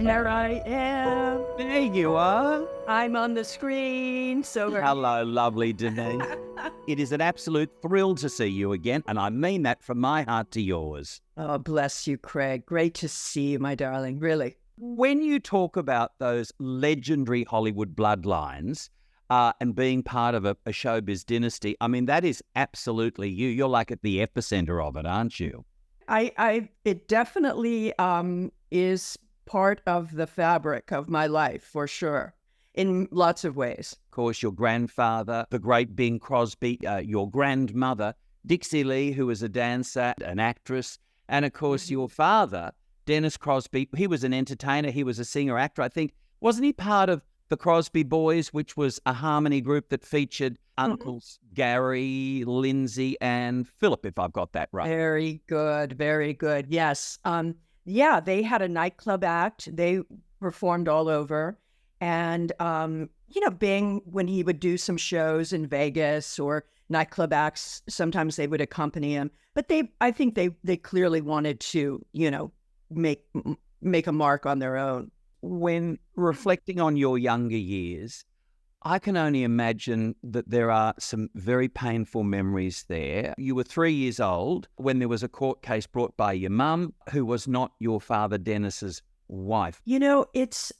There I am. There you are. I'm on the screen. So Hello, lovely Denise. It is an absolute thrill to see you again, and I mean that from my heart to yours. Oh, bless you, Craig. Great to see you, my darling. Really. When you talk about those legendary Hollywood bloodlines and being part of a showbiz dynasty, I mean, that is absolutely you. You're like at the epicenter of it, aren't you? It definitely is part of the fabric of my life, for sure, in lots of ways. Of course, your grandfather, the great Bing Crosby, your grandmother, Dixie Lee, who was a dancer, an actress, and of course, your father, Dennis Crosby. He was an entertainer. He was a singer, actor. I think, wasn't he part of the Crosby Boys, which was a harmony group that featured uncles Gary, Lindsay, and Philip, if I've got that right? Very good. Very good. Yes. Yeah, they had a nightclub act. They performed all over. And, Bing, when he would do some shows in Vegas or nightclub acts, sometimes they would accompany him. But I think they clearly wanted to, make a mark on their own. When reflecting on your younger years, I can only imagine that there are some very painful memories there. You were 3 years old when there was a court case brought by your mum, who was not your father Dennis's wife. It's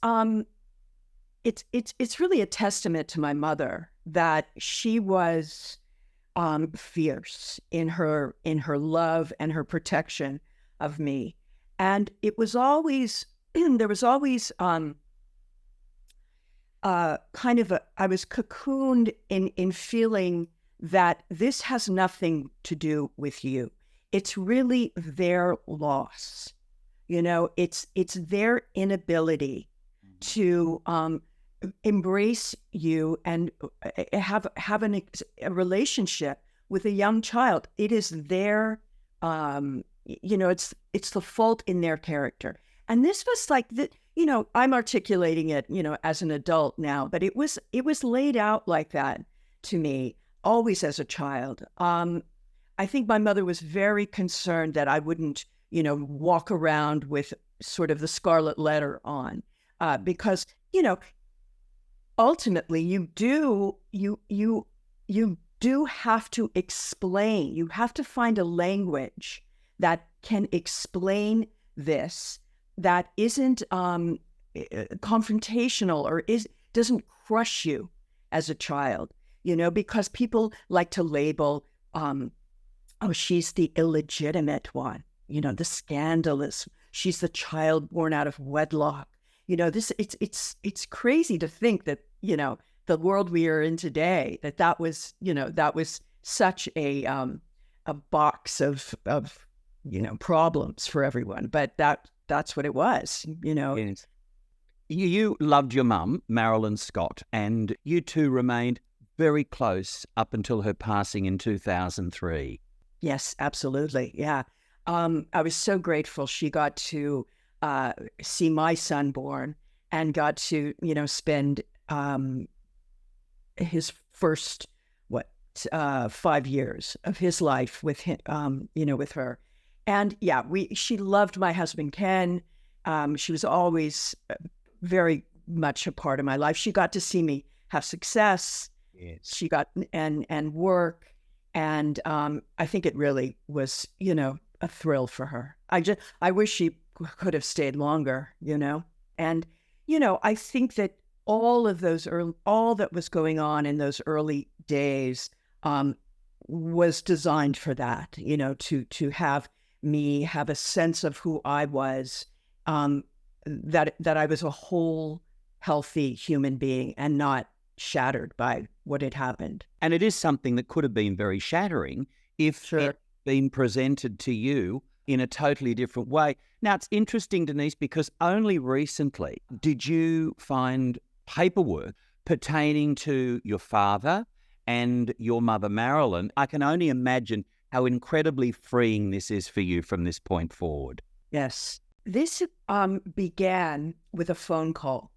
really a testament to my mother that she was fierce in her love and her protection of me, and it was always there was always I was cocooned in feeling that this has nothing to do with you. It's really their loss. It's their inability to embrace you and have a relationship with a young child. It is their, it's the fault in their character. And this was like I'm articulating it, as an adult now, but it was laid out like that to me, always as a child. I think my mother was very concerned that I wouldn't, walk around with sort of the scarlet letter on, because, ultimately you do have to explain. You have to find a language that can explain this, that isn't confrontational or doesn't crush you as a child, because people like to label, she's the illegitimate one, the scandalous, she's the child born out of wedlock. It's crazy to think that, the world we are in today, that was such a box of problems for everyone, but that's what it was, Yes. You loved your mum, Marilyn Scott, and you two remained very close up until her passing in 2003. Yes, absolutely. Yeah. I was so grateful she got to see my son born and got to, spend his first 5 years of his life with him, with her. And yeah, she loved my husband, Ken. She was always very much a part of my life. She got to see me have success. Yes. She got and work. And I think it really was, a thrill for her. I wish she could have stayed longer, And, I think that all that was going on in those early days was designed for that, to have me have a sense of who I was, that I was a whole, healthy human being and not shattered by what had happened. And it is something that could have been very shattering if Sure. it had been presented to you in a totally different way. Now, it's interesting, Denise, because only recently did you find paperwork pertaining to your father and your mother, Marilyn. I can only imagine how incredibly freeing this is for you from this point forward. Yes. This began with a phone call.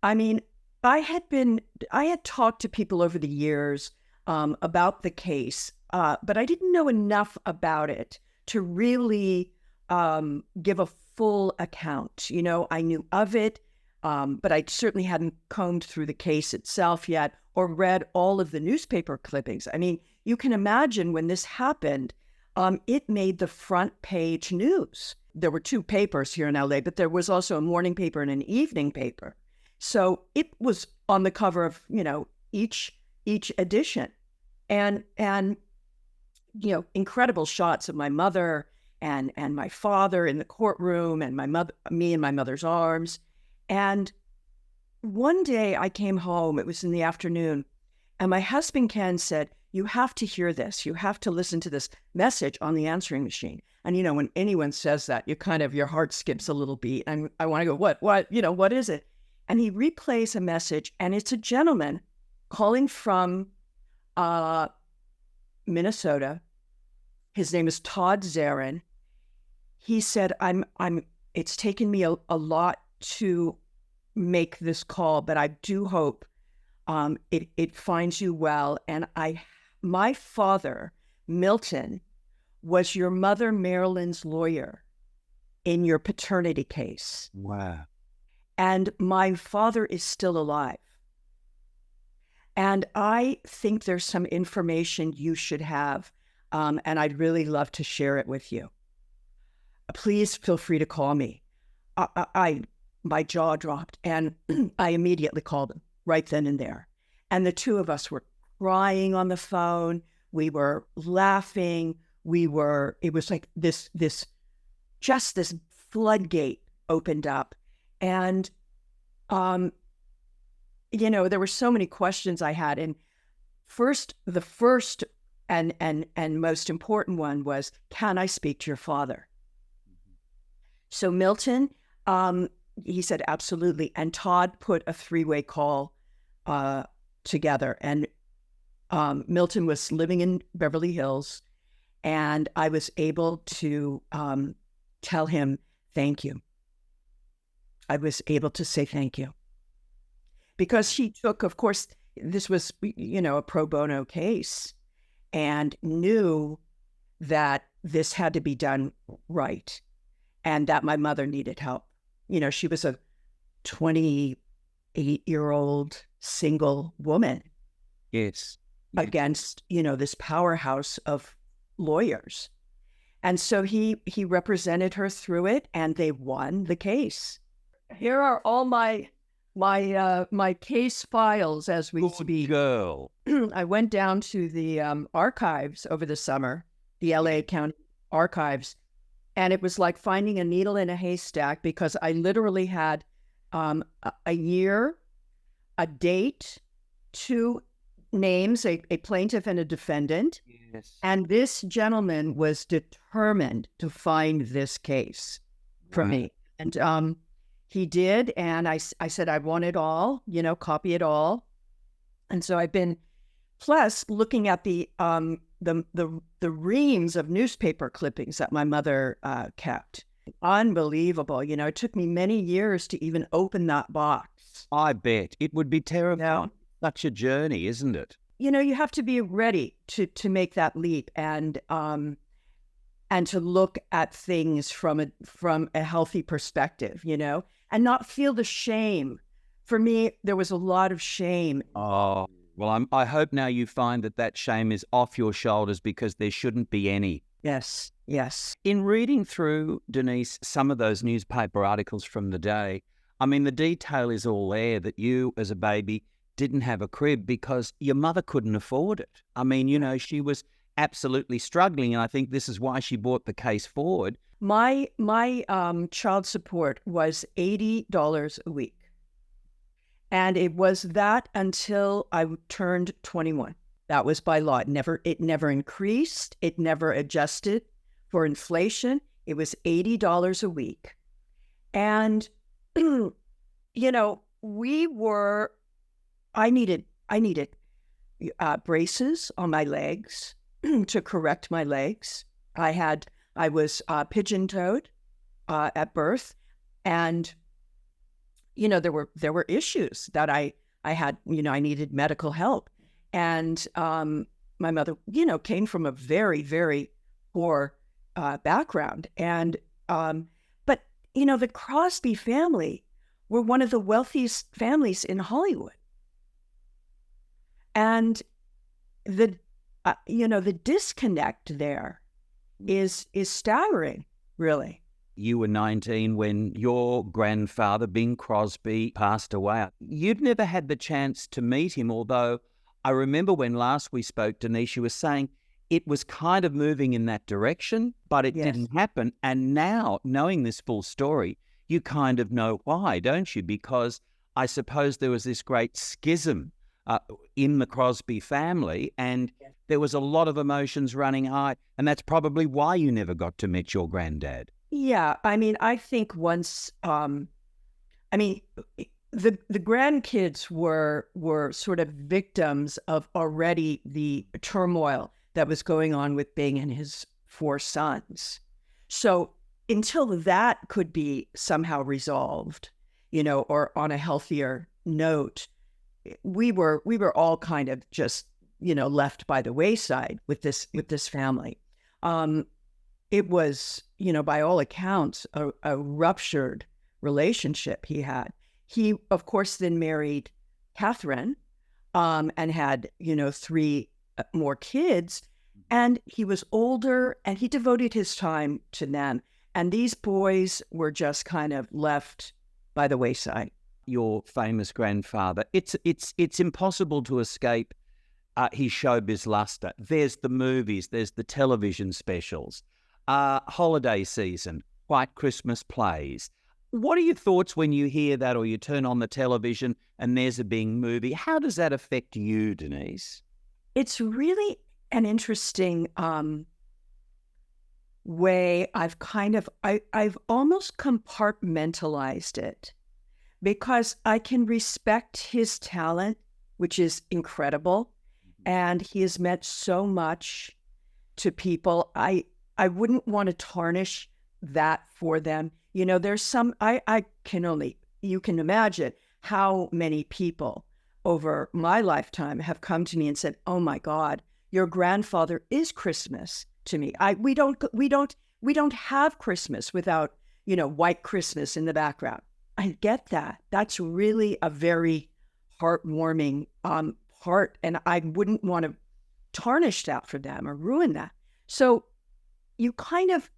I mean, I had talked to people over the years about the case, but I didn't know enough about it to really give a full account. You know, I knew of it, but I certainly hadn't combed through the case itself yet or read all of the newspaper clippings. I mean, you can imagine when this happened, it made the front page news. There were two papers here in LA, but there was also a morning paper and an evening paper. So it was on the cover of, you know, each edition. And you know, incredible shots of my mother and my father in the courtroom, and me in my mother's arms. And one day I came home, it was in the afternoon, and my husband Ken said, "You have to hear this. You have to listen to this message on the answering machine." And, you know, when anyone says that, your heart skips a little beat. And I want to go, what, you know, what is it? And he replays a message, and it's a gentleman calling from Minnesota. His name is Todd Zarin. He said, it's taken me a lot to make this call, but I do hope it finds you well. And my father, Milton, was your mother Marilyn's lawyer in your paternity case. Wow. And my father is still alive. And I think there's some information you should have, and I'd really love to share it with you. Please feel free to call me. My jaw dropped, and I immediately called him right then and there. And the two of us were crying on the phone. We were laughing. It was like this floodgate opened up. And, you know, there were so many questions I had. And the first and most important one was, can I speak to your father? So Milton, he said, absolutely. And Todd put a three-way call together. And Milton was living in Beverly Hills, and I was able to tell him thank you. I was able to say thank you. Because he took, of course, this was, you know, a pro bono case, and knew that this had to be done right, and that my mother needed help. You know, she was a 28-year-old single woman. Yes. Against, you know, this powerhouse of lawyers. And so he represented her through it, and they won the case. Here are all my case files as we speak. Girl. I went down to the archives over the summer, the LA County archives, and it was like finding a needle in a haystack, because I literally had a year, a date, two names, a plaintiff and a defendant. Yes. And this gentleman was determined to find this case for me. And he did. And I said, I want it all, you know, copy it all. And so I've been, plus looking at the reams of newspaper clippings that my mother kept. Unbelievable. You know, it took me many years to even open that box. I bet. It would be terrifying. No. Such a journey, isn't it? You know, you have to be ready to make that leap, and to look at things from a healthy perspective, you know, and not feel the shame. For me, there was a lot of shame. Oh, well, I hope now you find that shame is off your shoulders, because there shouldn't be any. Yes, yes. In reading through, Denise, some of those newspaper articles from the day, I mean, the detail is all there that you, as a baby, didn't have a crib because your mother couldn't afford it. I mean, you know, she was absolutely struggling, and I think this is why she brought the case forward. My child support was $80 a week, and it was that until I turned 21. That was by law. It never increased. It never adjusted for inflation. It was $80 a week, and you know, I needed braces on my legs to correct my legs. I was pigeon-toed at birth, and you know, there were issues that I had. You know, I needed medical help, and my mother, you know, came from a very, very poor background, and but the Crosby family were one of the wealthiest families in Hollywood. And the disconnect there is staggering, really. You were 19 when your grandfather, Bing Crosby, passed away. You'd never had the chance to meet him, although I remember when last we spoke, Denise, you were saying it was kind of moving in that direction, but it didn't happen. And now, knowing this full story, you kind of know why, don't you? Because I suppose there was this great schism in the Crosby family, and there was a lot of emotions running high, and that's probably why you never got to meet your granddad. Yeah, I mean, I think once, the grandkids were sort of victims of already the turmoil that was going on with Bing and his 4 sons. So until that could be somehow resolved, or on a healthier note, we were all kind of just, left by the wayside with this family. It was, by all accounts, a ruptured relationship he had. He, of course, then married Catherine, and had, 3 more kids. And he was older, and he devoted his time to them. And these boys were just kind of left by the wayside. Your famous grandfather, it's impossible to escape his showbiz luster. There's the movies, there's the television specials, holiday season, white Christmas plays. What are your thoughts when you hear that, or you turn on the television and there's a Bing movie? How does that affect you, Denise? It's really an interesting way. I've almost compartmentalized it, because I can respect his talent, which is incredible, and he has meant so much to people. I wouldn't want to tarnish that for them. There's some, you can imagine how many people over my lifetime have come to me and said, "Oh my God, your grandfather is Christmas to me. We don't have Christmas without, white Christmas in the background." I get that. That's really a very heartwarming part, and I wouldn't want to tarnish that for them or ruin that. So you kind of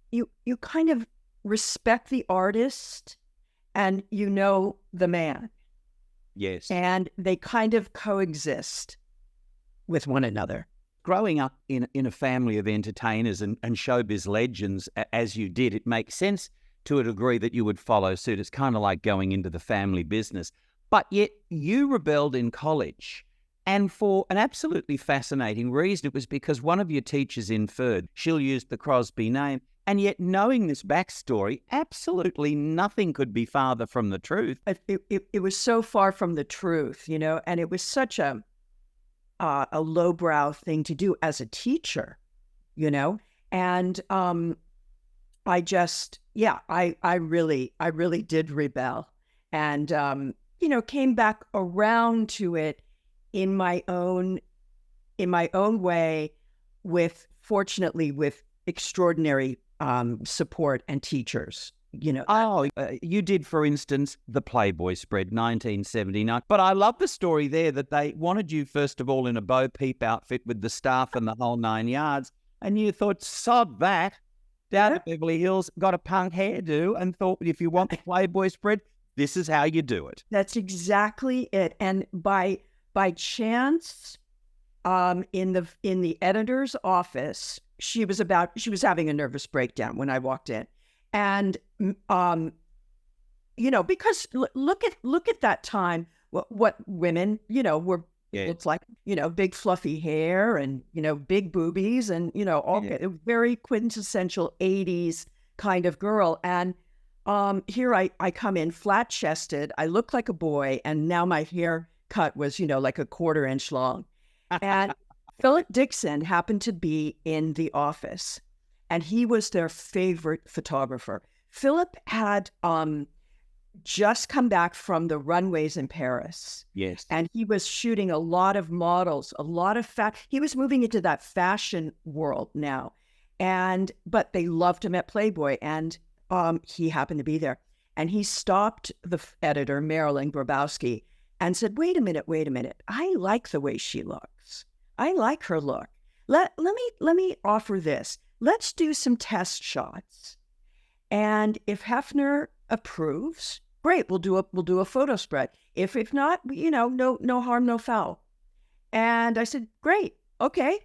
respect the artist, and the man. Yes. And they kind of coexist with one another. Growing up in a family of entertainers and showbiz legends, as you did, it makes sense to a degree that you would follow suit. It's kind of like going into the family business. But yet you rebelled in college, and for an absolutely fascinating reason. It was because one of your teachers inferred she'll use the Crosby name, and yet, knowing this backstory, absolutely nothing could be farther from the truth. It was so far from the truth, and it was such a lowbrow thing to do as a teacher, and I really did rebel, and came back around to it in my own way, fortunately with extraordinary support and teachers. You did, for instance, the Playboy spread, 1979. But I love the story there that they wanted you, first of all, in a Bo Peep outfit with the staff and the whole 9 yards. And you thought, sod that, down at Beverly Hills, got a punk hairdo, and thought, if you want the Playboy spread, this is how you do it. That's exactly it. And by chance, in the editor's office, she was having a nervous breakdown when I walked in. And, because look at that time, what women, were, it's like, big fluffy hair and, big boobies and, a very quintessential 80s kind of girl. And here I come in flat chested. I look like a boy. And now my haircut was, like a 1/4 inch long. And Philip Dixon happened to be in the office, and he was their favorite photographer. Philip had just come back from the runways in Paris. Yes. And he was shooting a lot of models, he was moving into that fashion world now. But they loved him at Playboy. And he happened to be there. And he stopped the editor, Marilyn Grabowski, and said, wait a minute. I like the way she looks. I like her look. Let me offer this. Let's do some test shots. And if Hefner approves, great, we'll do a photo spread. If not, no harm, no foul. And I said, great, okay,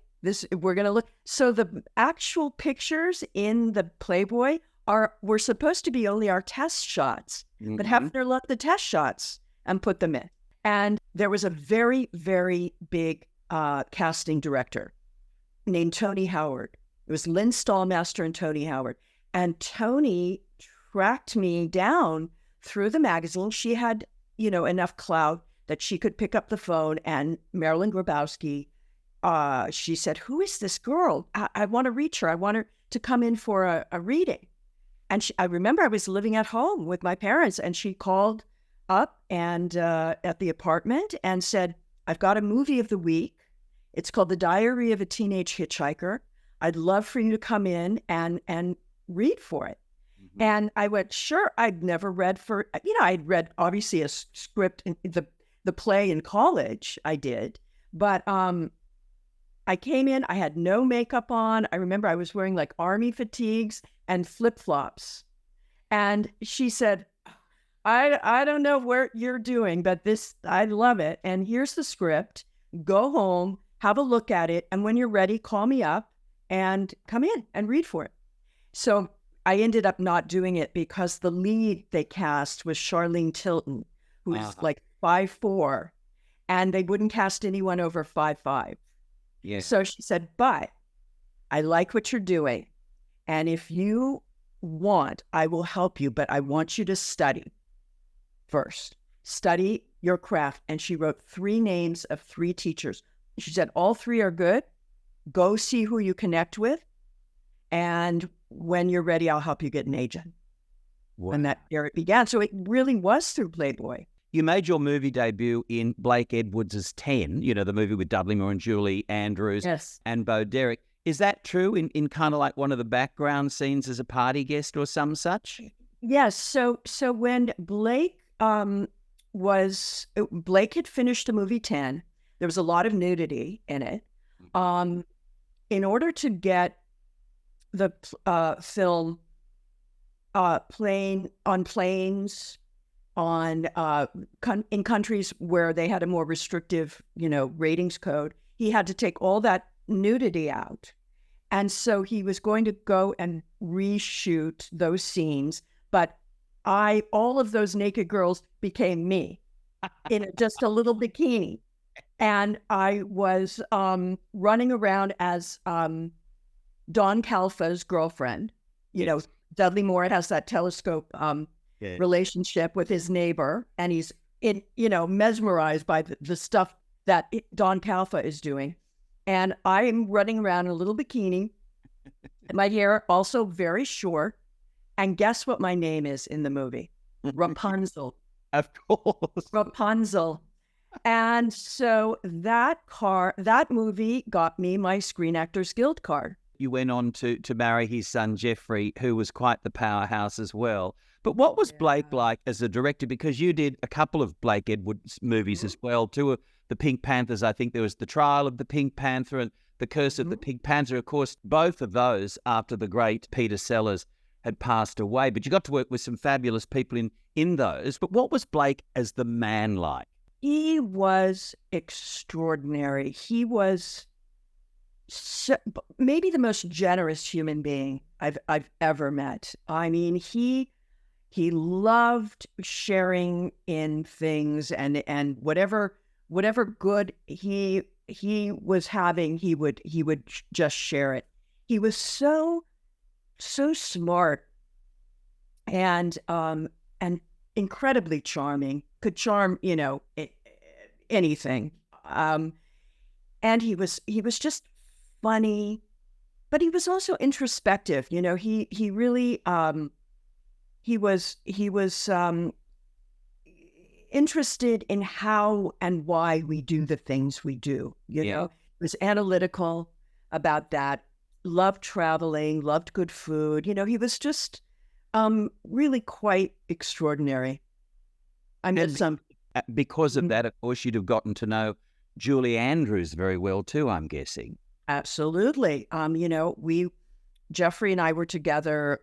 we're gonna look. So the actual pictures in the Playboy were supposed to be only our test shots, but Hefner loved the test shots and put them in. And there was a very, very big casting director named Tony Howard. It was Lynn Stallmaster and Tony Howard. And Tony tracked me down through the magazine. She had, enough clout that she could pick up the phone, and Marilyn Grabowski, she said, who is this girl? I want to reach her. I want her to come in for a reading. And I remember I was living at home with my parents, and she called up and at the apartment and said, I've got a movie of the week. It's called The Diary of a Teenage Hitchhiker. I'd love for you to come in and read for it. Mm-hmm. And I went, sure. I'd never read I'd read obviously a script in the play in college. I did. But I came in, I had no makeup on. I remember I was wearing like army fatigues and flip-flops. And she said, I don't know what you're doing, but I love it. And here's the script. Go home, have a look at it. And when you're ready, call me up and come in and read for it. So I ended up not doing it because the lead they cast was Charlene Tilton, who's like 5'4", and they wouldn't cast anyone over 5'5". Yeah. So she said, but I like what you're doing. And if you want, I will help you, but I want you to study first. Study your craft. And she wrote 3 names of 3 teachers. She said, all 3 are good. Go see who you connect with. And when you're ready, I'll help you get an agent. Wow. And there it began. So it really was through Playboy. You made your movie debut in Blake Edwards' 10, the movie with Dudley Moore and Julie Andrews and Bo Derek. Is that true in kind of like one of the background scenes as a party guest or some such? Yes. So when Blake Blake had finished the movie 10, there was a lot of nudity in it. In order to get the film playing on planes, in countries where they had a more restrictive, ratings code, he had to take all that nudity out. And so he was going to go and reshoot those scenes, but all of those naked girls became me in just a little bikini. And I was running around as Don Calfa's girlfriend. Dudley Moore has that telescope relationship with his neighbor, and he's mesmerized by the stuff that Don Calfa is doing. And I'm running around in a little bikini, my hair also very short. And guess what my name is in the movie? Rapunzel. Of course. Rapunzel. And so that movie got me my Screen Actors Guild card. You went on to marry his son, Jeffrey, who was quite the powerhouse as well. But what was Blake like as a director? Because you did a couple of Blake Edwards movies as well, 2 of the Pink Panthers. I think there was The Trial of the Pink Panther and The Curse of the Pink Panther. Of course, both of those after the great Peter Sellers had passed away. But you got to work with some fabulous people in those. But what was Blake as the man like? He was extraordinary. He was maybe the most generous human being I've ever met. I mean, he loved sharing in things, and whatever good he was having, he would just share it. He was so smart and incredibly charming. Could charm anything. And he was just funny, but he was also introspective. He really he was interested in how and why we do the things we do. He was analytical about that. Loved traveling, loved good food. He was just Really quite extraordinary. I met And some. because of that, of course, you'd have gotten to know Julie Andrews very well too, I'm guessing. Absolutely. Jeffrey and I were together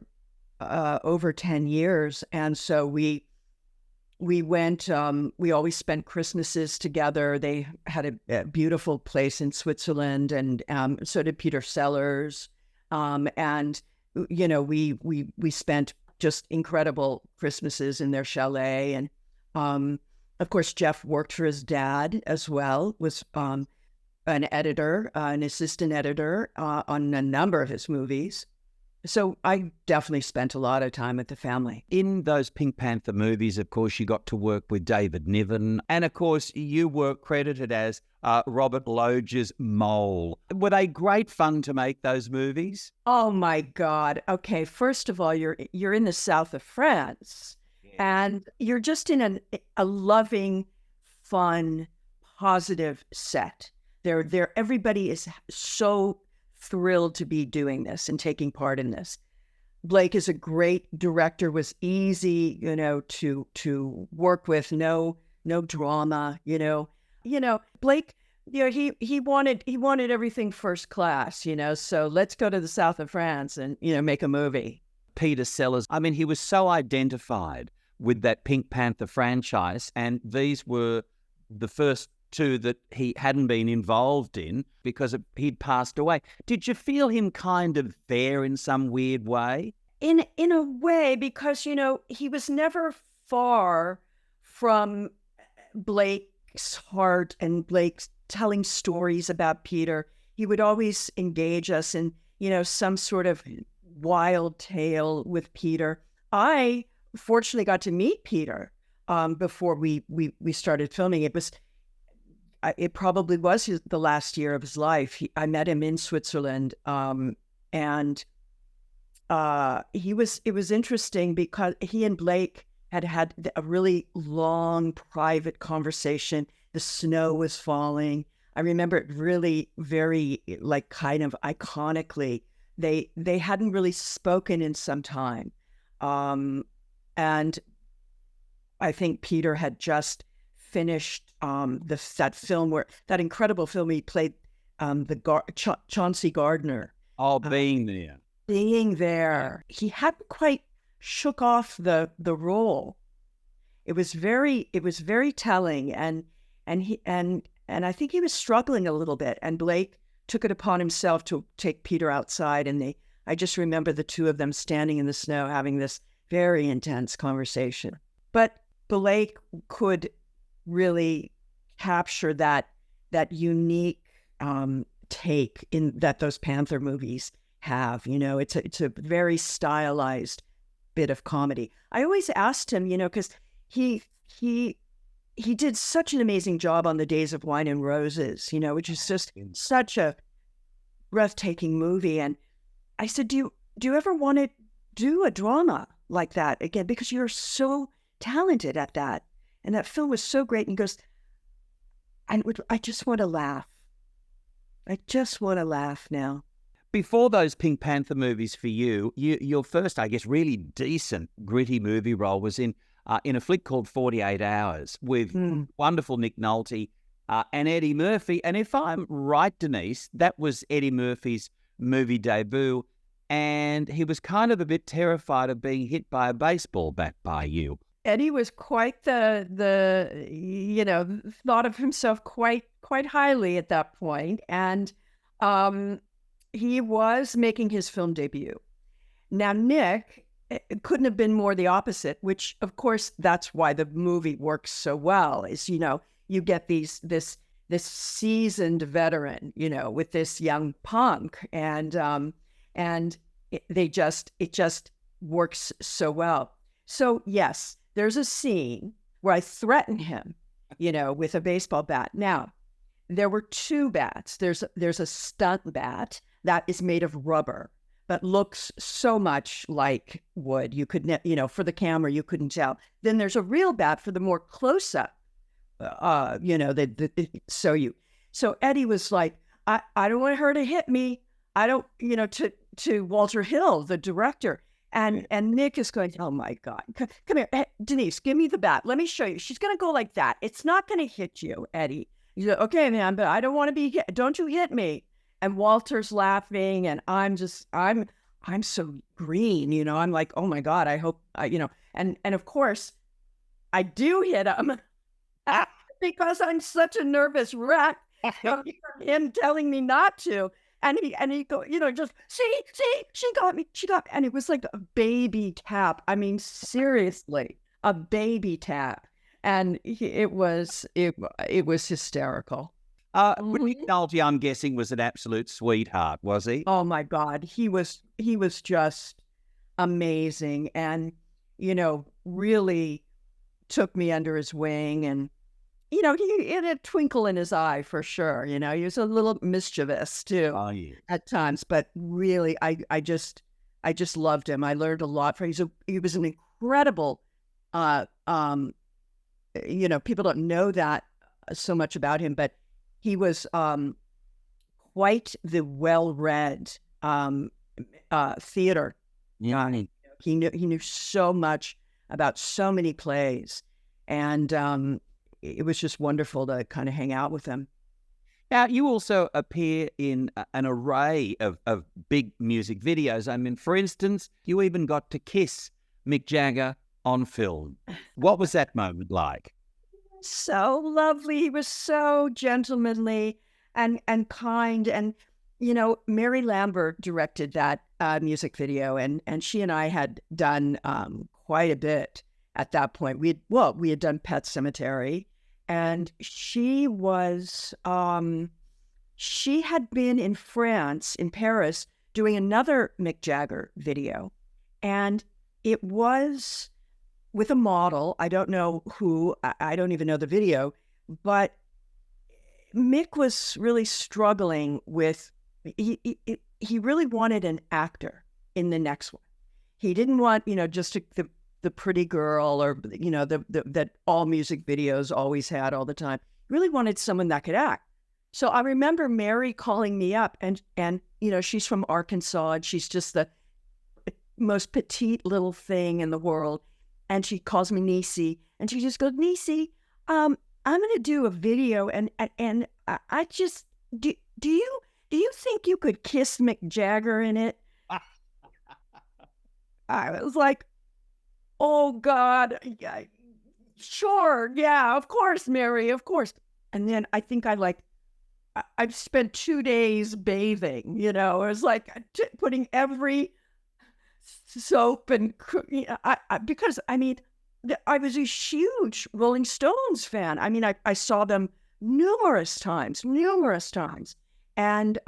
over 10 years. And so we went, we always spent Christmases together. They had a beautiful place in Switzerland, and so did Peter Sellers. And, we spent just incredible Christmases in their chalet. And of course, Jeff worked for his dad as well, was an editor, an assistant editor on a number of his movies. So I definitely spent a lot of time with the family. In those Pink Panther movies, of course, you got to work with David Niven. And of course, you were credited as Robert Loggia's mole. Were they great fun to make, those movies? Oh my God. Okay, first of all, you're in the south of France, and you're just in a loving, fun, positive set. Everybody is so thrilled to be doing this and taking part in this. Blake is a great director, was easy, to work with, no drama, Blake, he wanted everything first class, so let's go to the south of France and, make a movie. Peter Sellers, I mean, he was so identified with that Pink Panther franchise, and these were the first two that he hadn't been involved in because he'd passed away. Did you feel him kind of there in some weird way? In a way, because, he was never far from Blake's heart and Blake's telling stories about Peter. He would always engage us in, some sort of wild tale with Peter. I fortunately got to meet Peter before we started filming. It probably was the last year of his life. I met him in Switzerland, and it was interesting because he and Blake had a really long private conversation. The snow was falling. I remember it really very, like, kind of iconically. They hadn't really spoken in some time, and I think Peter had just finished that incredible film he played, Chauncey Gardner. Oh, Being There. Being There. He hadn't quite shook off the role. It was very telling, and I think he was struggling a little bit, and Blake took it upon himself to take Peter outside, and I just remember the two of them standing in the snow having this very intense conversation. But Blake could really capture that unique take in that those Panther movies have. It's a very stylized bit of comedy. I always asked him, because he did such an amazing job on The Days of Wine and Roses, which is just such a breathtaking movie. And I said, do you ever want to do a drama like that again? Because you're so talented at that. And that film was so great. And he goes, I just want to laugh. I just want to laugh now. Before those Pink Panther movies for you, your first, I guess, really decent, gritty movie role was in a flick called 48 Hours with wonderful Nick Nolte and Eddie Murphy. And if I'm right, Denise, that was Eddie Murphy's movie debut. And he was kind of a bit terrified of being hit by a baseball bat by you. Eddie was quite the thought of himself quite highly at that point. And he was making his film debut. Now, Nick, it couldn't have been more the opposite, which, of course, that's why the movie works so well, is, you get this seasoned veteran, with this young punk, and it just works so well. So, yes, there's a scene where I threaten him, with a baseball bat. Now, there were two bats. There's a stunt bat that is made of rubber, but looks so much like wood. You could, for the camera, you couldn't tell. Then there's a real bat for the more close-up, So Eddie was like, I don't want her to hit me. I don't, to Walter Hill, the director. And Nick is going, oh my God, come here, hey, Denise, give me the bat. Let me show you. She's going to go like that. It's not going to hit you, Eddie. He's like, okay, man, but I don't want to be hit. Don't you hit me. And Walter's laughing, and I'm so green, you know. I'm like, oh my God, I hope, you know. And of course, I do hit him because I'm such a nervous wreck. Him telling me not to. And he go, you know, just see, she got me. And it was like a baby tap. I mean, seriously, a baby tap. And it was hysterical. Nick Nolte, I'm guessing, was an absolute sweetheart, was he? Oh my God, he was just amazing, and you know, really took me under his wing, and you know, he had a twinkle in his eye for sure. You know, he was a little mischievous too at times, but really, I just loved him. I learned a lot from him. He was an incredible, you know, people don't know that so much about him, but he was quite the well-read theater. Yeah, he knew so much about so many plays, and it was just wonderful to kind of hang out with him. Now, you also appear in an array of big music videos. I mean, for instance, you even got to kiss Mick Jagger on film. What was that moment like? So lovely. He was so gentlemanly and kind. And, you know, Mary Lambert directed that music video, and she and I had done quite a bit at that point. We had done Pet Sematary, and she had been in France, in Paris, doing another Mick Jagger video. And it was with a model. I don't know who, I don't even know the video, but Mick was really struggling with, he really wanted an actor in the next one. He didn't want, you know, just the pretty girl, or, you know, that all music videos always had all the time. He really wanted someone that could act. So I remember Mary calling me up, and you know, she's from Arkansas, and she's just the most petite little thing in the world. And she calls me Niecy, and she just goes, Niecy, I'm going to do a video, and I just, do you think you could kiss Mick Jagger in it? I was like, oh God, yeah, sure, yeah, of course, Mary, of course. And then I think I've spent 2 days bathing, you know. It was like putting every soap and because I mean, I was a huge Rolling Stones fan. I mean, I saw them numerous times, and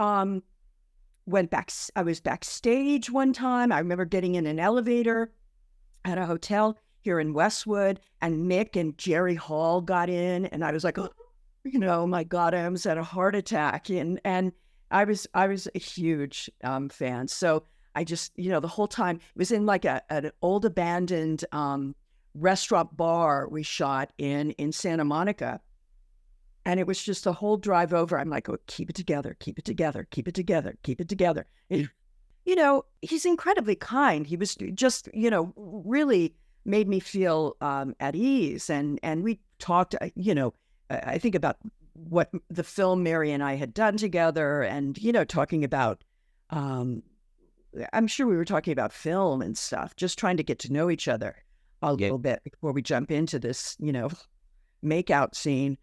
went back. I was backstage one time. I remember getting in an elevator at a hotel here in Westwood, and Mick and Jerry Hall got in, and I was like, oh, you know, my God, I almost had a heart attack, and I was a huge fan. So I just, you know, the whole time it was in like an old abandoned restaurant bar we shot in Santa Monica. And it was just the whole drive over. I'm like, oh, keep it together, keep it together, keep it together, keep it together. And, you know, he's incredibly kind. He was just, you know, really made me feel at ease. And we talked, you know, I think about what the film Mary and I had done together, and, you know, talking about, I'm sure we were talking about film and stuff, just trying to get to know each other a little bit before we jump into this, you know, makeout scene.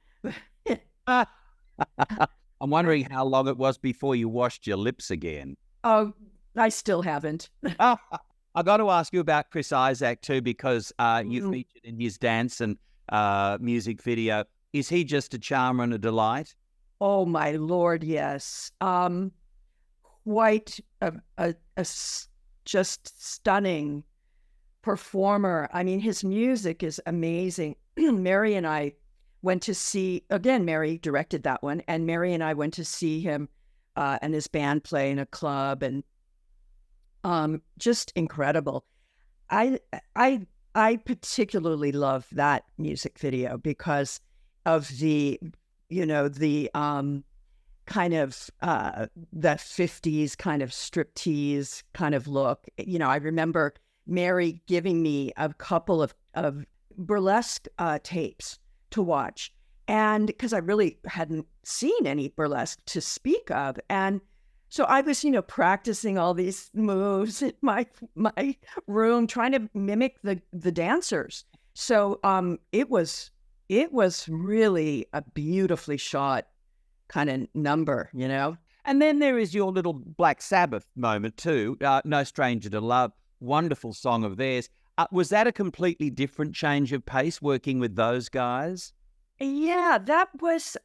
I'm wondering how long it was before you washed your lips again. Oh, I still haven't. I got to ask you about Chris Isaak too, because you featured in his dance and music video. Is he just a charmer and a delight? Oh my Lord, yes. Quite a just stunning performer. I mean, his music is amazing. Mary and I went to see, again, Mary directed that one, and Mary and I went to see him and his band play in a club, and just incredible. I particularly love that music video because of the, you know, the kind of the 50s kind of striptease kind of look. You know, I remember Mary giving me a couple of burlesque tapes to watch. And because I really hadn't seen any burlesque to speak of. And so I was, practicing all these moves in my room, trying to mimic the dancers. So it was really a beautifully shot kind of number, And then there is your little Black Sabbath moment too. No Stranger to Love, wonderful song of theirs. Was that a completely different change of pace working with those guys? Yeah, that was,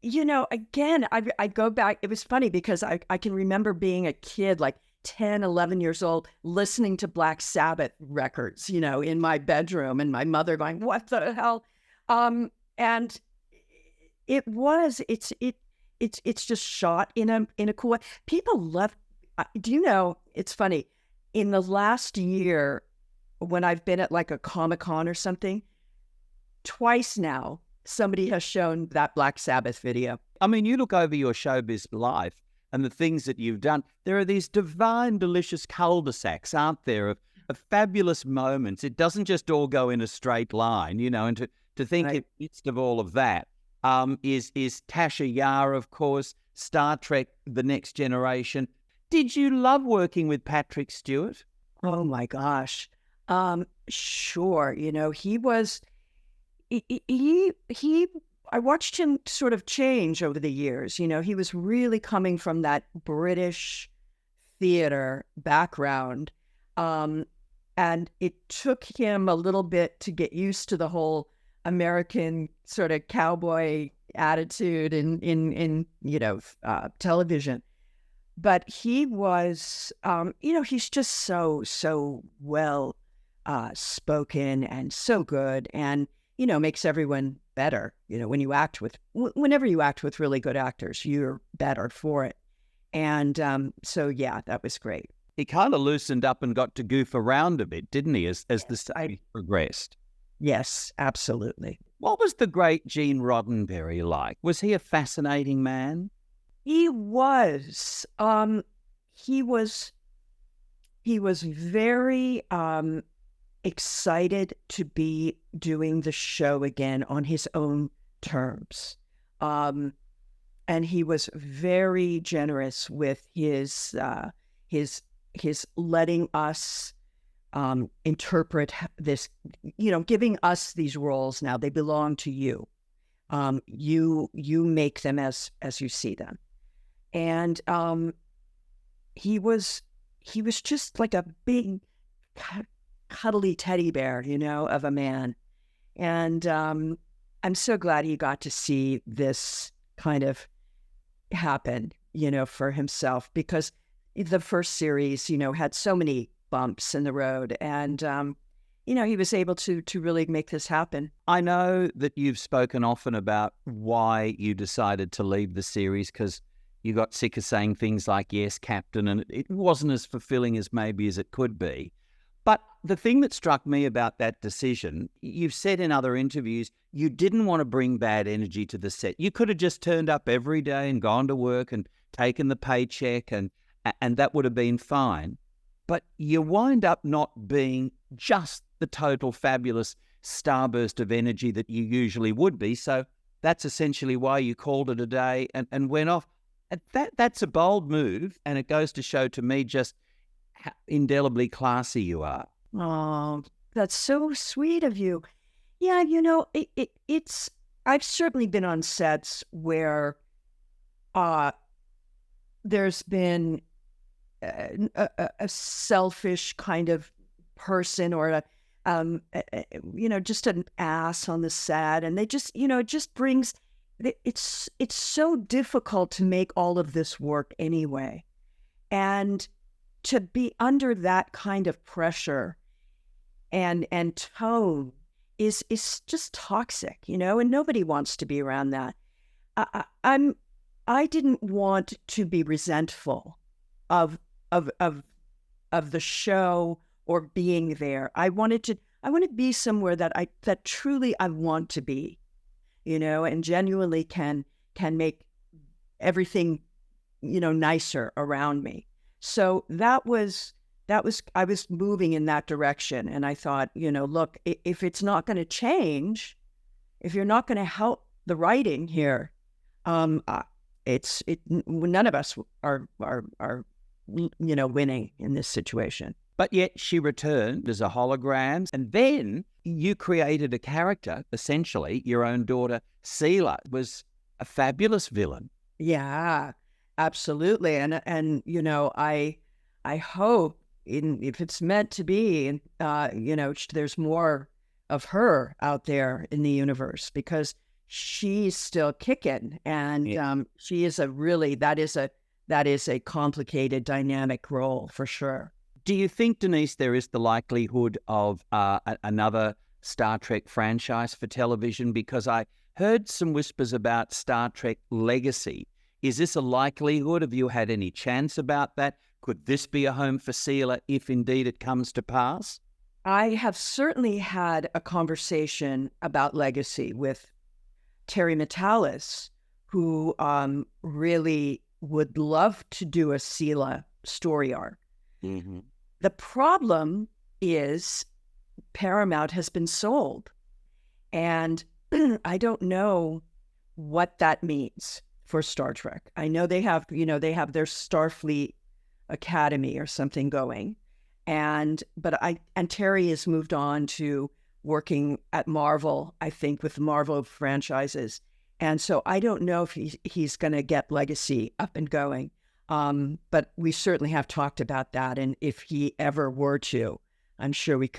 again, I go back. It was funny because I can remember being a kid, like 10, 11 years old, listening to Black Sabbath records, in my bedroom, and my mother going, "What the hell?" And it's just shot in a cool way. People love. Do you know? It's funny. In the last year, when I've been at like a Comic-Con or something, twice now, somebody has shown that Black Sabbath video. I mean, you look over your showbiz life and the things that you've done. There are these divine, delicious cul-de-sacs, aren't there, of fabulous moments. It doesn't just all go in a straight line, and to think Right. in the midst of all of that is Tasha Yar, of course, Star Trek, The Next Generation. Did you love working with Patrick Stewart? Oh my gosh. Sure. He was, he, I watched him sort of change over the years. He was really coming from that British theater background. And it took him a little bit to get used to the whole American sort of cowboy attitude in television. But he was, he's just so well spoken and so good, and makes everyone better. Whenever you act with really good actors, you're better for it. And so yeah, that was great. He kind of loosened up and got to goof around a bit, didn't he, as the series progressed? Yes, absolutely. What was the great Gene Roddenberry like? Was he a fascinating man? He was. He was very excited to be doing the show again on his own terms. And he was very generous with his letting us interpret this, giving us these roles now. They belong to you. You make them as you see them. And he was just like a big cuddly teddy bear, of a man. And I'm so glad he got to see this kind of happen, for himself, because the first series, had so many bumps in the road, and he was able to really make this happen. I know that you've spoken often about why you decided to leave the series, because you got sick of saying things like, "Yes, Captain," and it wasn't as fulfilling as maybe as it could be. But the thing that struck me about that decision, you've said in other interviews, you didn't want to bring bad energy to the set. You could have just turned up every day and gone to work and taken the paycheck, and that would have been fine. But you wind up not being just the total fabulous starburst of energy that you usually would be. So that's essentially why you called it a day and went off. And that's a bold move, and it goes to show to me just how indelibly classy you are. Oh, that's so sweet of you. Yeah, it's. I've certainly been on sets where there's been a selfish kind of person, or just an ass on the set, and they just, it just brings. It's so difficult to make all of this work anyway, and to be under that kind of pressure and tone is just toxic, and nobody wants to be around that. I didn't want to be resentful of the show or being there. I want to be somewhere that truly I want to be, and genuinely can make everything, nicer around me. So that was I was moving in that direction. And I thought, look, if it's not going to change, if you're not going to help the writing here, none of us are winning in this situation. But yet she returned as a hologram. And then you created a character, essentially, your own daughter, Selah, was a fabulous villain. Yeah, absolutely. And I hope if it's meant to be, there's more of her out there in the universe, because she's still kicking. And she is that is a complicated, dynamic role for sure. Do you think, Denise, there is the likelihood of another Star Trek franchise for television? Because I heard some whispers about Star Trek Legacy. Is this a likelihood? Have you had any chance about that? Could this be a home for Selah if indeed it comes to pass? I have certainly had a conversation about Legacy with Terry Metalis, who really would love to do a Selah story arc. Mm-hmm. The problem is Paramount has been sold, and I don't know what that means for Star Trek. I know they have their Starfleet Academy or something going, but Terry has moved on to working at Marvel, I think, with the Marvel franchises, and so I don't know if he's going to get Legacy up and going. But we certainly have talked about that, and if he ever were to, I'm sure we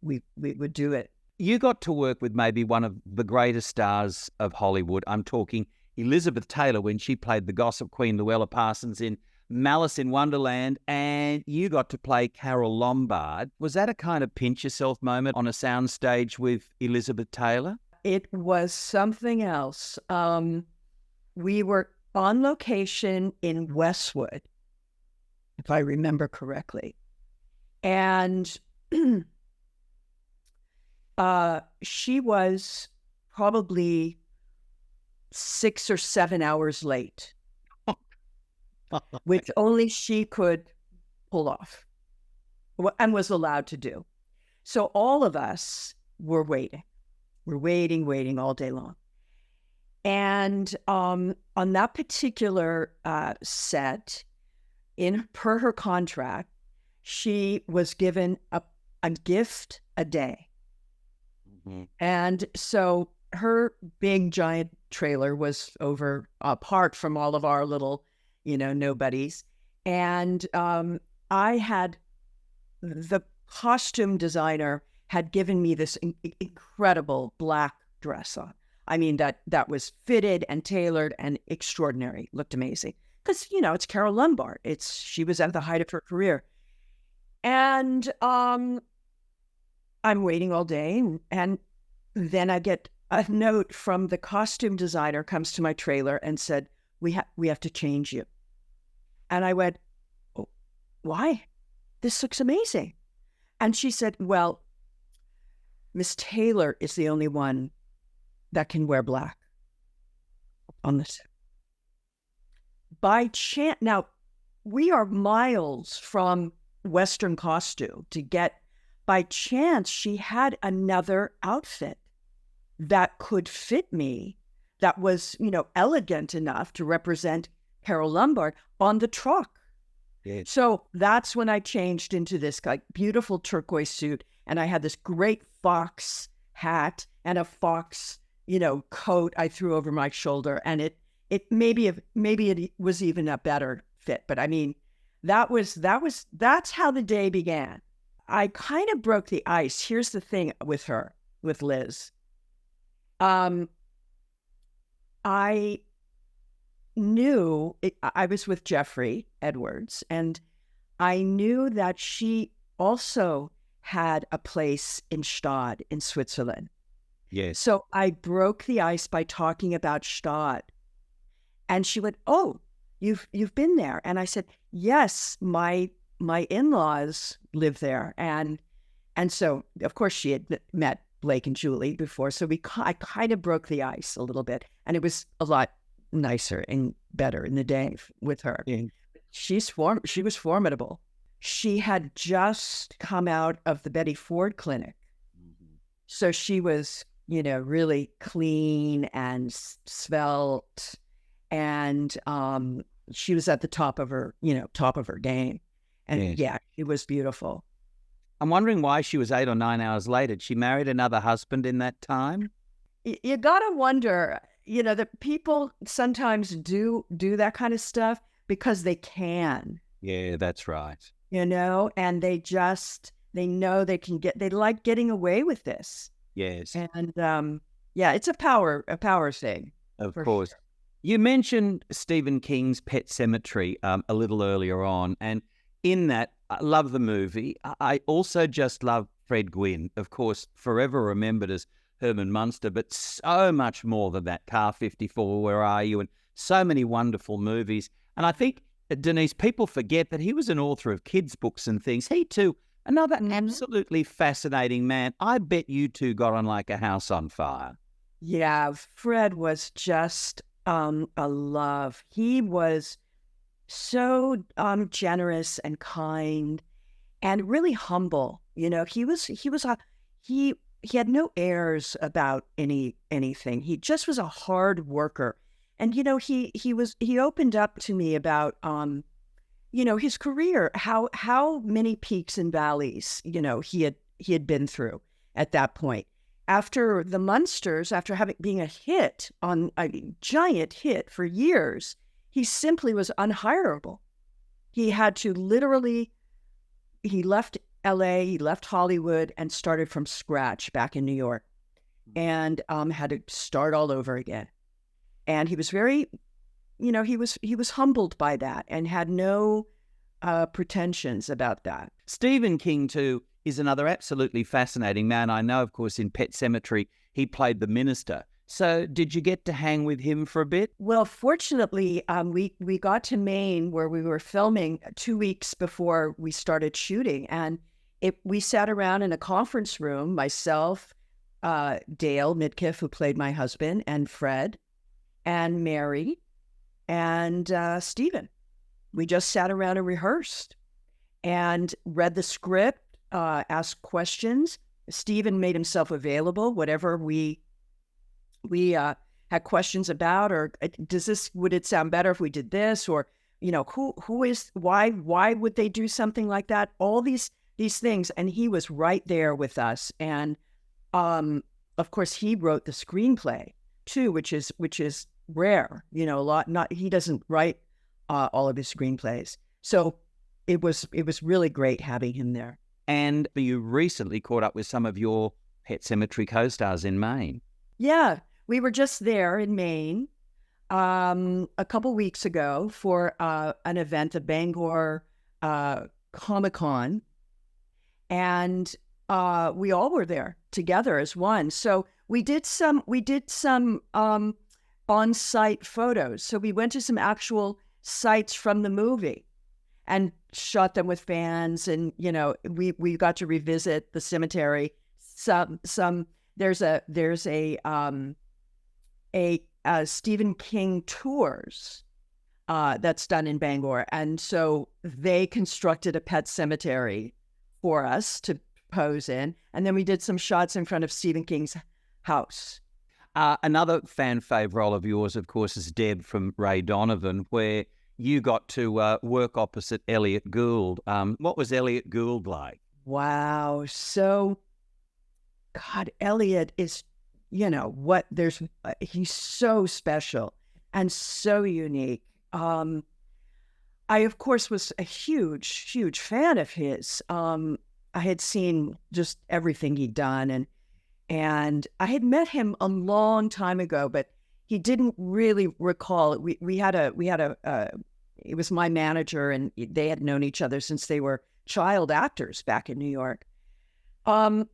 would do it. You got to work with maybe one of the greatest stars of Hollywood. I'm talking Elizabeth Taylor when she played the Gossip Queen, Luella Parsons, in Malice in Wonderland, and you got to play Carol Lombard. Was that a kind of pinch yourself moment on a soundstage with Elizabeth Taylor? It was something else. We were on location in Westwood, if I remember correctly. And she was probably 6 or 7 hours late, which only she could pull off and was allowed to do. So all of us were waiting. We're waiting all day long. And on that particular set, per her contract, she was given a gift a day. Mm-hmm. And so her big giant trailer was over apart from all of our little, nobodies. And the costume designer had given me this incredible black dress on. I mean, that was fitted and tailored and extraordinary. Looked amazing. Because, it's Carol Lombard. She was at the height of her career. And I'm waiting all day. And then I get a note from the costume designer, comes to my trailer and said, we have to change you. And I went, oh, why? This looks amazing. And she said, well, Miss Taylor is the only one that can wear black on this. By chance, now we are miles from Western costume to get, by chance, she had another outfit that could fit me, that was, elegant enough to represent Carol Lombard on the truck. Yes. So that's when I changed into this beautiful turquoise suit, and I had this great fox hat and a fox coat I threw over my shoulder, and it maybe it was even a better fit. But I mean, that's how the day began. I kind of broke the ice. Here's the thing with Liz. I knew I was with Jeffrey Edwards, and I knew that she also had a place in Stade in Switzerland. Yes. So I broke the ice by talking about Stade. And she went, oh, you've been there. And I said, yes, my in-laws live there. And so, of course, she had met Blake and Julie before. So I kind of broke the ice a little bit. And it was a lot nicer and better in the day with her. Yeah. She was formidable. she had just come out of the Betty Ford clinic. So she was, really clean and svelte, and she was at the top of her game. And Yes. it was beautiful. I'm wondering why she was 8 or 9 hours late. Had she married another husband in that time? You gotta wonder, that people sometimes do that kind of stuff because they can, Yeah, that's right. and they know they like getting away with this. Yes, And it's a power thing. of For course. sure. You mentioned Stephen King's Pet Sematary a little earlier on, and in that, I love the movie. I also just love Fred Gwynne, of course, forever remembered as Herman Munster, but so much more than that. Car 54, Where Are You? And so many wonderful movies. And I think, Denise, people forget that he was an author of kids' books and things. He too, another absolutely fascinating man. I bet you two got on like a house on fire. Yeah, Fred was just a love. He was so generous and kind and really humble. He had no airs about anything. He just was a hard worker. And he opened up to me about his career, how many peaks and valleys, he had been through at that point. After the Munsters, after being a giant hit for years, he simply was unhireable. He had to he left LA, he left Hollywood and started from scratch back in New York, and had to start all over again. And he was very, he was humbled by that and had no pretensions about that. Stephen King, too, is another absolutely fascinating man. I know, of course, in Pet Sematary, he played the minister. So did you get to hang with him for a bit? Well, fortunately, we got to Maine where we were filming 2 weeks before we started shooting. And we sat around in a conference room, myself, Dale Midkiff, who played my husband, and Fred, and Mary, and Stephen. We just sat around and rehearsed and read the script, asked questions. Stephen made himself available, whatever we had questions about, or would it sound better if we did this, or why would they do something like that? All these things, and he was right there with us. And of course, he wrote the screenplay too, which is rare. A lot. He doesn't write all of his screenplays, so it was really great having him there. And you recently caught up with some of your Pet Sematary co-stars in Maine. Yeah, we were just there in Maine a couple weeks ago for an event, the Bangor Comic-Con, and we all were there together as one. So we did some on-site photos. So we went to some actual sites from the movie and shot them with fans, and we got to revisit the cemetery. There's a Stephen King tours that's done in Bangor, and so they constructed a pet cemetery for us to pose in, and then we did some shots in front of Stephen King's house. Another fan fave role of yours, of course, is Deb from Ray Donovan, where you got to work opposite Elliott Gould. What was Elliott Gould like? Wow. So, God, Elliott is, he's so special and so unique. I, of course, was a huge, huge fan of his. I had seen just everything he'd done, and I had met him a long time ago, but he didn't really recall it. It was my manager, and they had known each other since they were child actors back in New York. The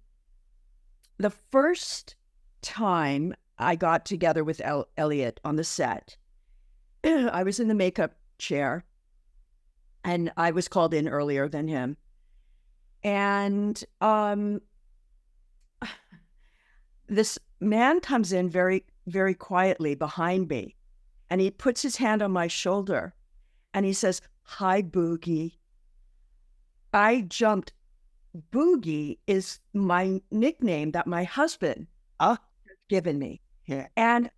first time I got together with Elliott on the set, I was in the makeup chair, and I was called in earlier than him. And this man comes in very, very quietly behind me, and he puts his hand on my shoulder, and he says, "Hi, Boogie." I jumped. Boogie is my nickname that my husband has given me. Yeah. And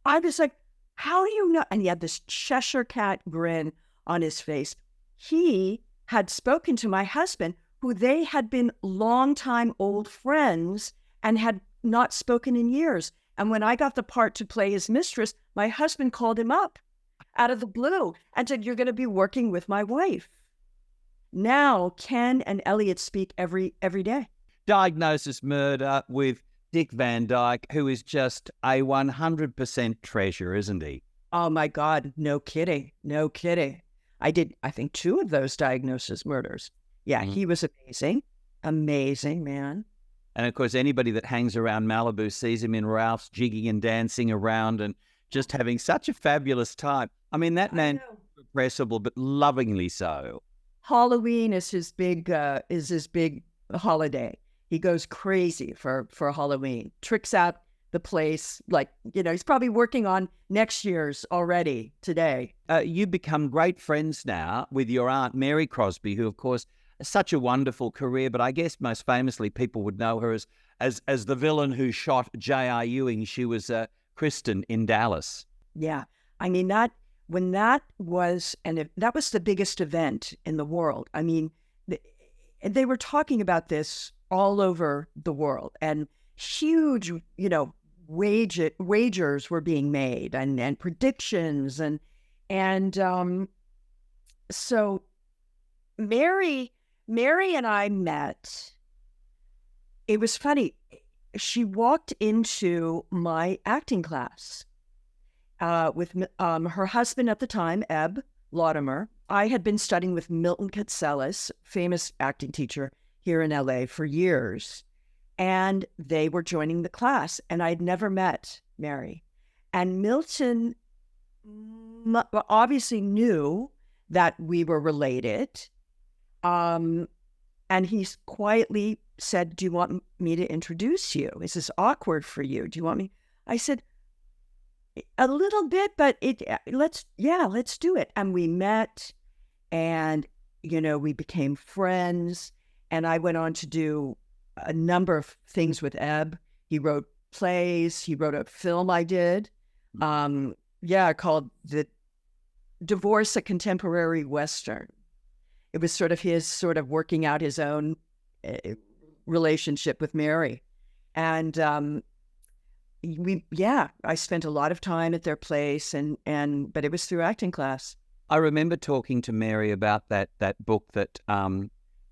I was like, how do you know? And he had this Cheshire cat grin on his face. He had spoken to my husband, who they had been longtime old friends and had not spoken in years. And when I got the part to play his mistress, my husband called him up out of the blue and said, "You're going to be working with my wife." Now, Ken and Elliott speak every day. Diagnosis murder with Dick Van Dyke, who is just a 100% treasure, isn't he? Oh my God, no kidding. No kidding. I did, I think, 2 of those diagnosis murders. Yeah, he was amazing. Amazing, man. And of course, anybody that hangs around Malibu sees him in Ralph's jigging and dancing around and just having such a fabulous time. I mean, that man, irrepressible, but lovingly so. Halloween is his big holiday. He goes crazy for Halloween. Tricks out the place, like, he's probably working on next year's already today. You become great friends now with your aunt Mary Crosby, who of course has such a wonderful career, but I guess most famously people would know her as the villain who shot J.R. Ewing. She was Kristen in Dallas. Yeah, I mean that was the biggest event in the world. I mean, they were talking about this all over the world, and huge, wagers were being made, and predictions, and so Mary and I met. It was funny. She walked into my acting class with her husband at the time, Eb Latimer. I had been studying with Milton Katselas, famous acting teacher here in LA, for years. And they were joining the class, and I'd never met Mary. And Milton obviously knew that we were related. And he quietly said, "Do you want me to introduce you? Is this awkward for you? Do you want me?" I said, "A little bit, but let's do it." And we met, and, we became friends. And I went on to do a number of things with Eb. He wrote plays. He wrote a film I did, called The Divorce, a Contemporary Western. It was sort of his working out his own relationship with Mary. And I spent a lot of time at their place, but it was through acting class. I remember talking to Mary about that book that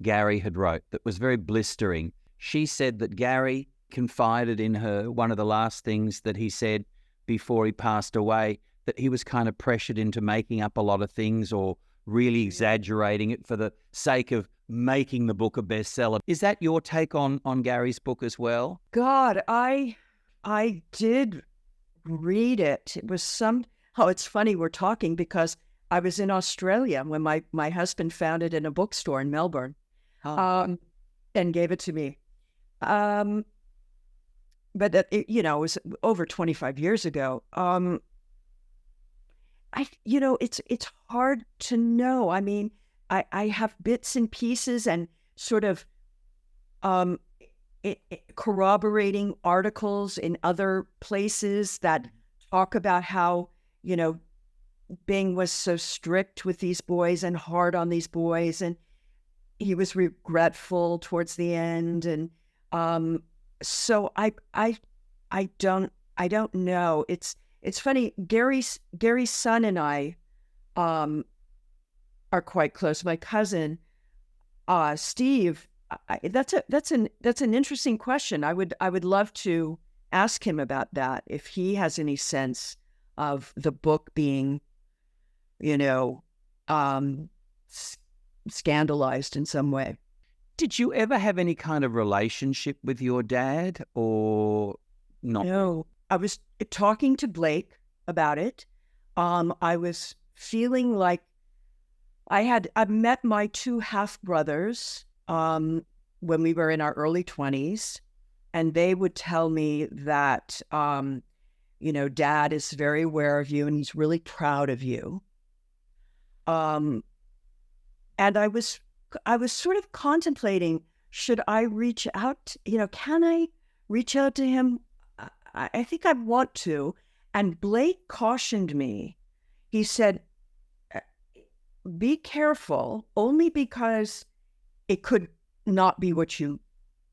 Gary had wrote that was very blistering. She said that Gary confided in her, one of the last things that he said before he passed away, that he was kind of pressured into making up a lot of things or really exaggerating it for the sake of making the book a bestseller. Is that your take on Gary's book as well? God, I did read it. It was it's funny we're talking because I was in Australia when my husband found it in a bookstore in Melbourne, and gave it to me. But it was over 25 years ago. It's hard to know. I mean, I have bits and pieces and sort of corroborating articles in other places that talk about how, Bing was so strict with these boys and hard on these boys, and he was regretful towards the end. And so I don't know. It's funny. Gary's son and I are quite close. My cousin Steve. That's an interesting question. I would love to ask him about that, if he has any sense of the book being, scandalized in some way. Did you ever have any kind of relationship with your dad, or not? No, I was talking to Blake about it. I was feeling like I met my 2 half brothers when we were in our early 20s, and they would tell me that, Dad is very aware of you and he's really proud of you. And I was I was sort of contemplating, should I reach out? Can I reach out to him? I think I want to. And Blake cautioned me. He said, be careful, only because it could not be what you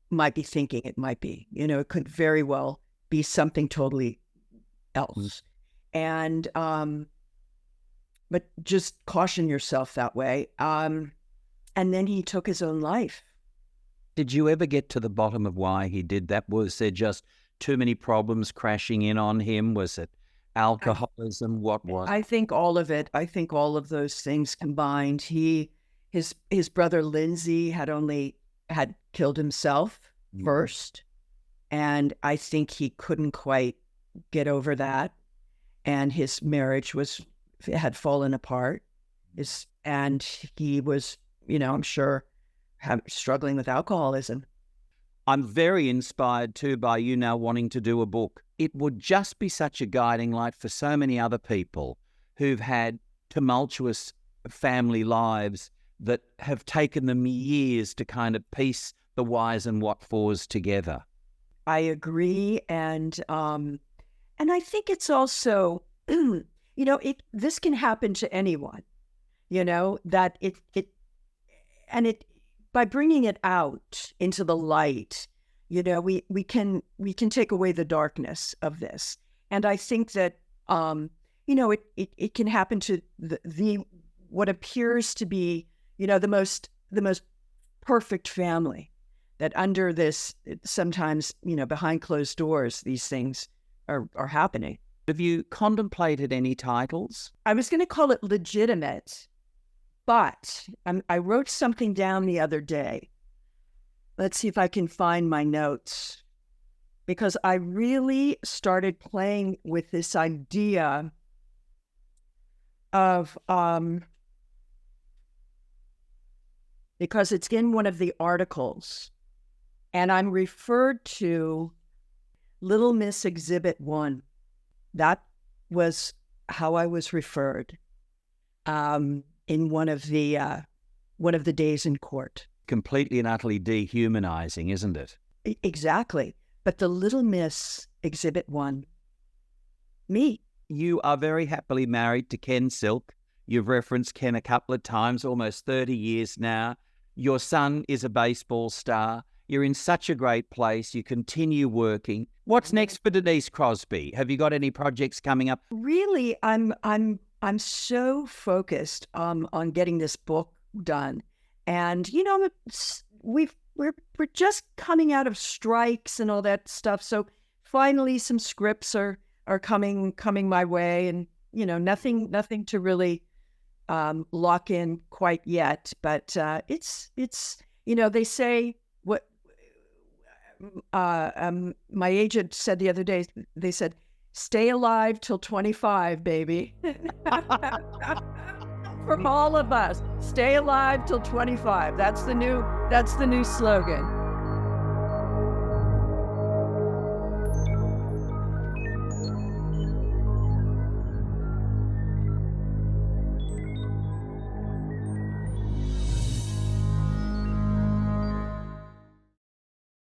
might be thinking it might be. It could very well be something totally else. And, but just caution yourself that way. And then he took his own life. Did you ever get to the bottom of why he did that? Was there just too many problems crashing in on him? Was it alcoholism? What was it? I think all of it. I think all of those things combined. His brother Lindsay had killed himself first. And I think he couldn't quite get over that. And his marriage had fallen apart. And he was, I'm sure, struggling with alcoholism. I'm very inspired too by you now wanting to do a book. It would just be such a guiding light for so many other people who've had tumultuous family lives that have taken them years to kind of piece the whys and what fors together. I agree, and I think it's also, this can happen to anyone, that it by bringing it out into the light, we can take away the darkness of this, and I think that it can happen to the what appears to be the most perfect family. That under this, sometimes, behind closed doors, these things are happening. Have you contemplated any titles? I was going to call it Legitimate, but I wrote something down the other day. Let's see if I can find my notes. Because I really started playing with this idea of, because it's in one of the articles. And I'm referred to Little Miss Exhibit 1. That was how I was referred in one of the days in court. Completely and utterly dehumanizing, isn't it? Exactly. But the Little Miss Exhibit 1, me. You are very happily married to Ken Silk. You've referenced Ken a couple of times, almost 30 years now. Your son is a baseball star. You're in such a great place. You continue working. What's next for Denise Crosby? Have you got any projects coming up? Really, I'm so focused on getting this book done, and we're just coming out of strikes and all that stuff. So finally, some scripts are coming my way, and nothing to really lock in quite yet. But it's they say what. My agent said the other day, they said, stay alive till 25, baby. For all of us, stay alive till 25. That's the new slogan.